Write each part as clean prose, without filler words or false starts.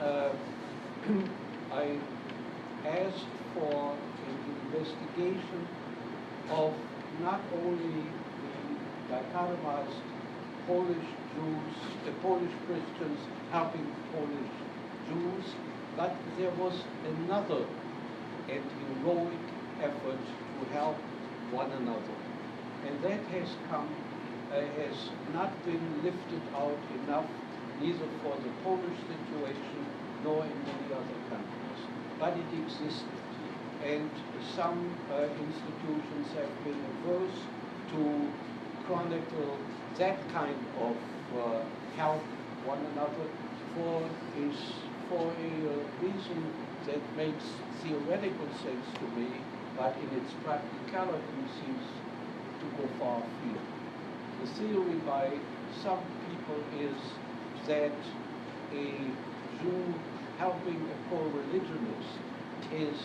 uh, I asked for an investigation of not only the dichotomized Polish Jews, the Polish Christians helping Polish Jews, but there was another and heroic effort to help one another. And that has not been lifted out enough, neither for the Polish situation nor in many other countries. But it existed. And some institutions have been averse to chronicle that kind of help one another for a reason that makes theoretical sense to me, but in its practicality seems to go far afield. The theory by some people is that a Jew helping a co-religionist is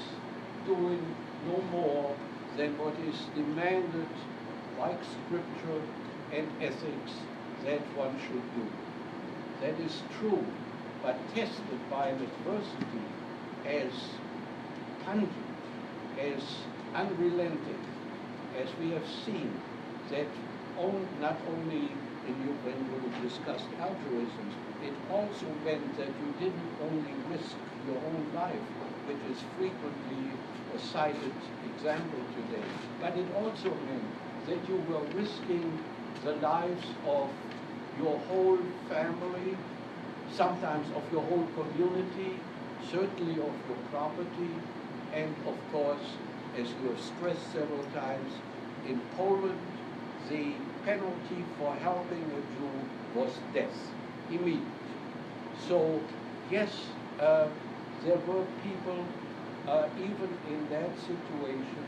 doing no more than what is demanded, like scripture and ethics, that one should do. That is true, but tested by an adversity as pungent, as unrelenting, as we have seen, that not only when you discussed altruism, it also meant that you didn't only risk your own life, which is frequently a cited example today, but it also meant that you were risking the lives of your whole family, sometimes of your whole community, certainly of your property, and of course, as you have stressed several times, in Poland, the penalty for helping a Jew was death, immediate. So, yes, there were people, even in that situation,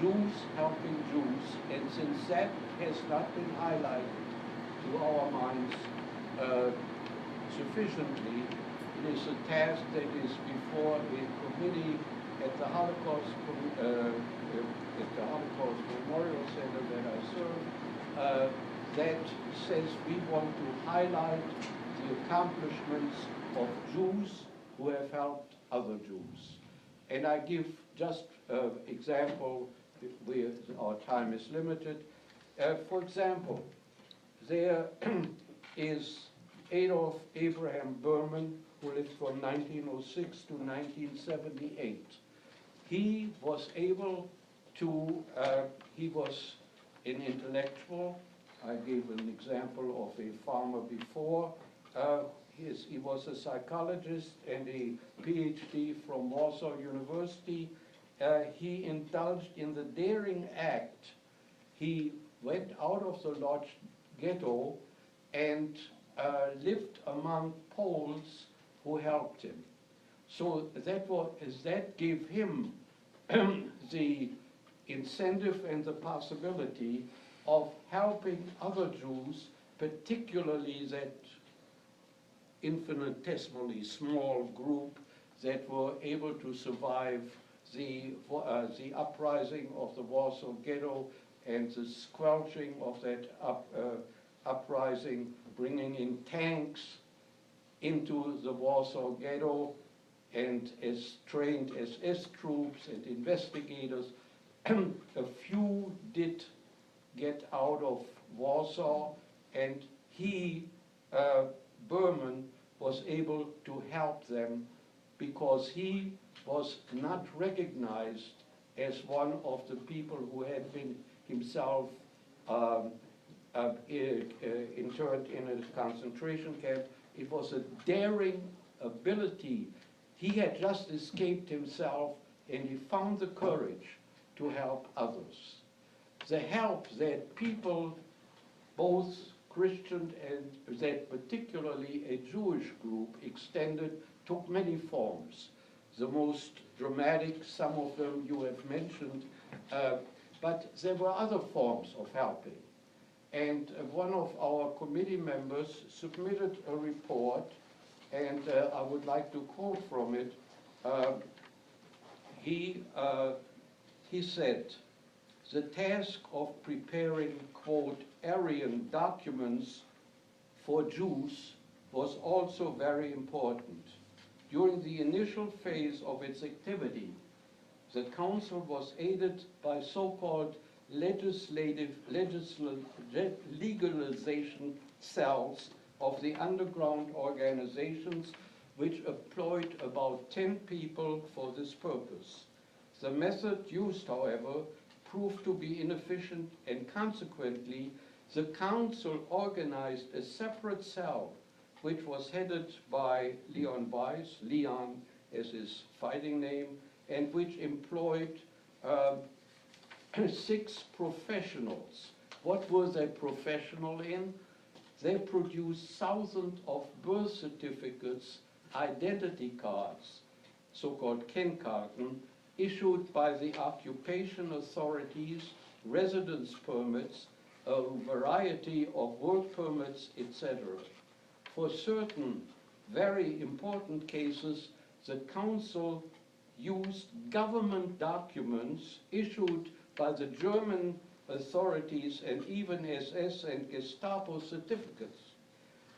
Jews helping Jews, and since that has not been highlighted to our minds sufficiently, it is a task that is before a committee at the Holocaust Memorial Center that I serve, that says we want to highlight the accomplishments of Jews who have helped other Jews. And I give just example, our time is limited. For example, there is Adolf Abraham Berman, who lived from 1906 to 1978. He was able to, he was an intellectual. I gave an example of a farmer before. He was a psychologist and a PhD from Warsaw University. He indulged in the daring act. He went out of the Lodz ghetto and lived among Poles who helped him. So that gave him the incentive and the possibility of helping other Jews, particularly that infinitesimally small group that were able to survive the uprising of the Warsaw Ghetto and the squelching of that uprising, bringing in tanks into the Warsaw Ghetto, and as trained as S troops and investigators. A few did get out of Warsaw, and he, Berman, was able to help them because he was not recognized as one of the people who had been himself interned in a concentration camp. It was a daring ability. He had just escaped himself, and he found the courage to help others. The help that people, both Christian and that particularly a Jewish group extended, took many forms. The most dramatic, some of them you have mentioned, but there were other forms of helping. And one of our committee members submitted a report, and I would like to quote from it. He said, "The task of preparing, quote, Aryan documents for Jews was also very important. During the initial phase of its activity, the council was aided by so-called legalization cells of the underground organizations, which employed about 10 people for this purpose. The method used, however, proved to be inefficient, and consequently, the council organized a separate cell, which was headed by Leon Weiss, Leon as his fighting name, and which employed 6 professionals. What were they professional in? They produced thousands of birth certificates, identity cards, so-called Kennkarten, issued by the occupation authorities, residence permits, a variety of work permits, etc. For certain very important cases, the council used government documents issued by the German authorities and even SS and Gestapo certificates.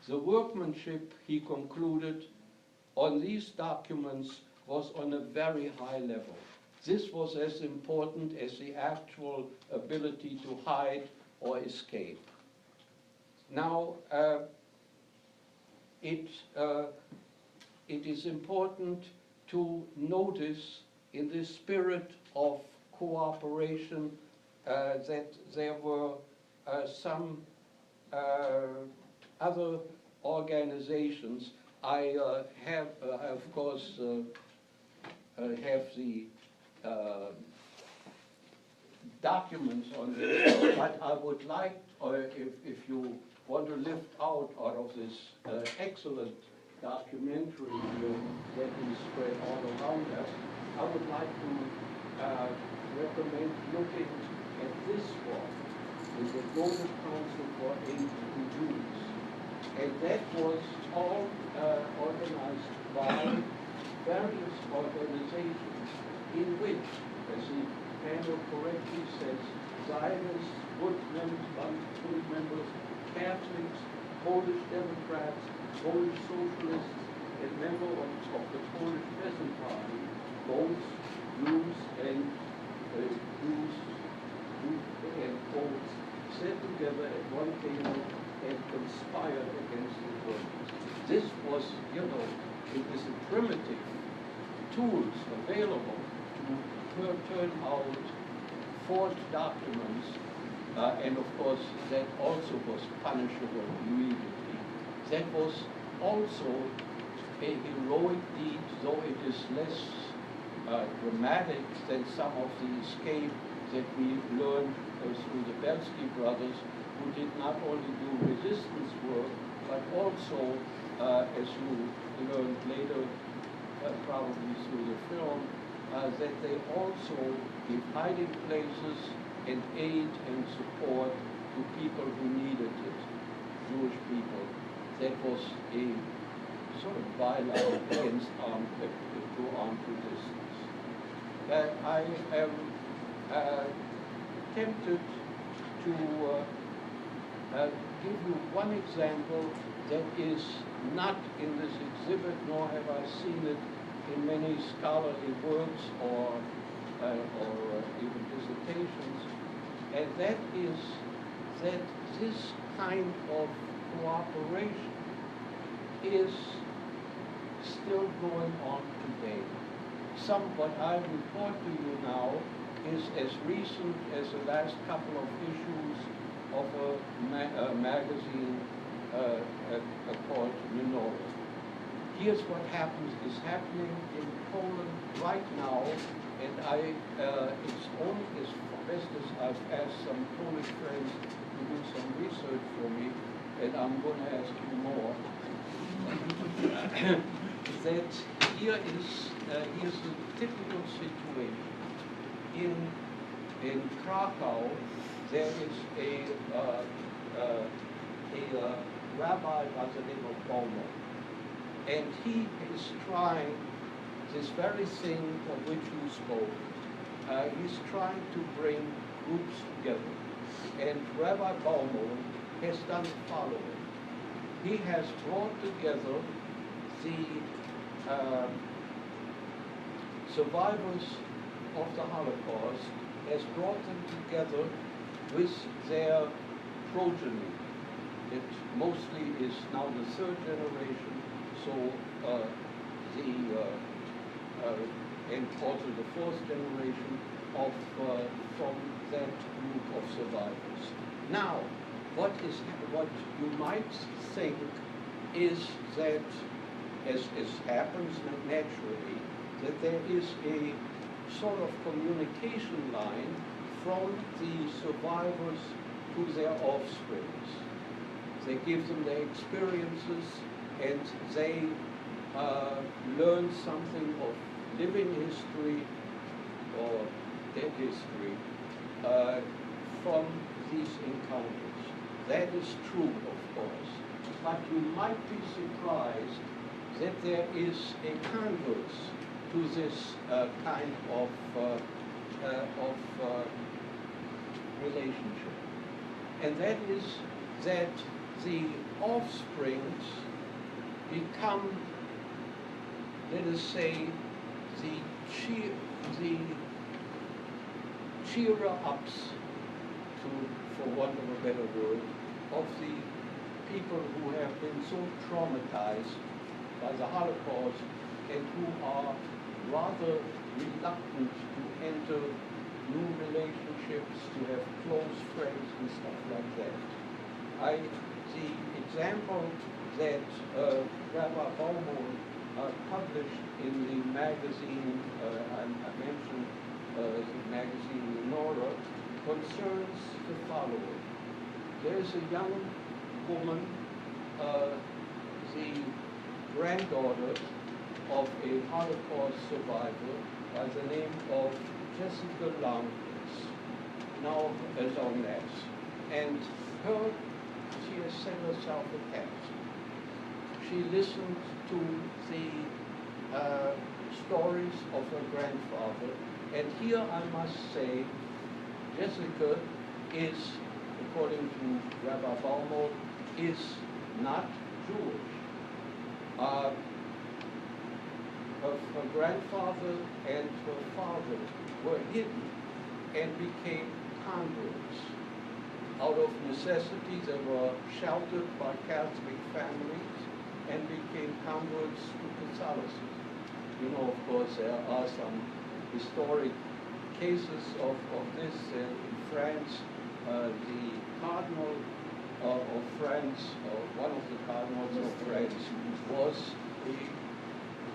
The workmanship, he concluded, on these documents was on a very high level. This was as important as the actual ability to hide or escape. Now, it is important to notice in the spirit of cooperation that there were some other organizations. I have, of course, have the documents on this, but I would like, if you want to lift out of this excellent documentary here that is spread all around us, I would like to recommend looking at this one, the Global Council for Aid to Jews. And that was all organized by various organizations in which, as the panel correctly says, Zionists, Bund members, Catholics, Polish Democrats, Polish Socialists, and members of the Polish Peasant Party, both Jews and Poles, sat together at one table and conspired against the Germans. This was, it was the primitive tools available to turn out forged documents, and of course that also was punishable immediately. That was also a heroic deed, though it is less dramatic than some of the escape that we learned through the Belsky brothers, who did not only do resistance work, but also, as you learned later, probably through the film, that they also give hiding places and aid and support to people who needed it, Jewish people. That was a sort of byline against armed resistance. I am tempted to give you one example that is not in this exhibit, nor have I seen it in many scholarly works or even dissertations, and that is that this kind of cooperation is still going on today. What I report to you now is as recent as the last couple of issues of a magazine called Menorah. Here's what is happening in Poland right now, and it's only as best as I've asked some Polish friends to do some research for me, and I'm going to ask you more. That here's a typical situation. In Krakow, there is a rabbi by the name of Bomo, and he is trying this very thing of which you spoke. He's trying to bring groups together, and Rabbi Bomo has done the following. he has brought together the survivors of the Holocaust, has brought them together with their progeny. It mostly is now the third generation, so and also the fourth generation of from that group of survivors. Now, what you might think is that, as happens naturally, that there is a sort of communication line from the survivors to their offspring. They give them their experiences, and they learn something of living history or dead history from these encounters. That is true, of course, but you might be surprised that there is a converse to this kind of relationship, and that is that the offsprings become, let us say, the cheer-ups, for want of a better word, of the people who have been so traumatized by the Holocaust and who are rather reluctant to enter new relationships, to have close friends and stuff like that. The example that Rabbi Baumol published in the magazine, I mentioned the magazine Lenora, concerns the following. There's a young woman, the granddaughter of a Holocaust survivor by the name of Jessica Langes, now as on that. And she has set herself a task. She listened to the stories of her grandfather, and here I must say, Jessica is, according to Rabbi Baumol, is not Jewish. Her grandfather and her father were hidden and became converts. Out of necessity, they were sheltered by Catholic families and became converts to Catholicism. You know, of course, there are some historic cases of this in France. The Cardinal of France, one of the cardinals of France,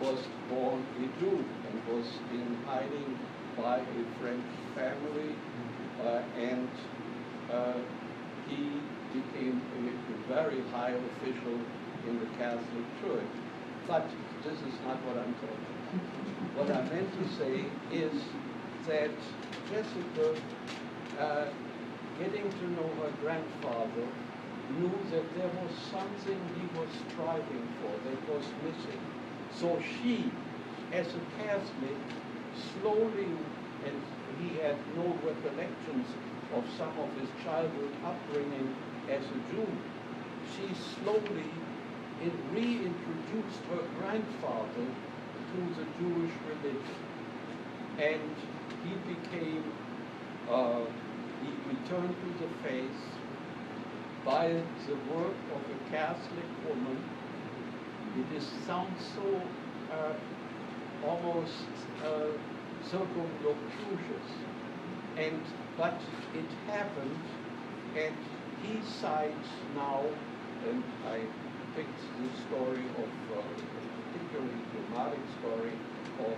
was born a Jew and was in hiding by a French family, and he became a very high official in the Catholic Church. But this is not what I'm talking about. What I meant to say is that Jessica, getting to know her grandfather, knew that there was something he was striving for that was missing. So she, as a Catholic, slowly, and he had no recollections of some of his childhood upbringing as a Jew, she slowly reintroduced her grandfather to the Jewish religion. And he became, he returned to the faith by the work of a Catholic woman. It sounds so almost circumlocucious, but it happened, and he cites now, and I picked the story of, a particularly dramatic story of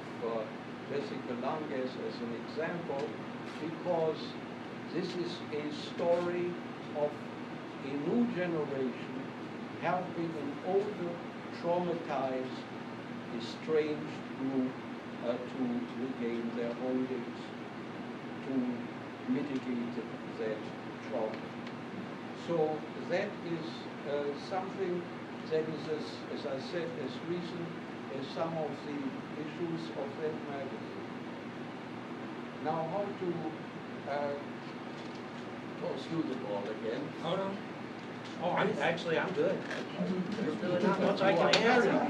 Jessica Langes as an example, because this is a story of a new generation helping an older, traumatized, estranged group to regain their holdings, to mitigate that trauma. So that is something that is, as I said, as recent as some of the issues of that magazine. Now, how to toss you the ball again. Hold on. Oh, I'm good. There's really not much I can add.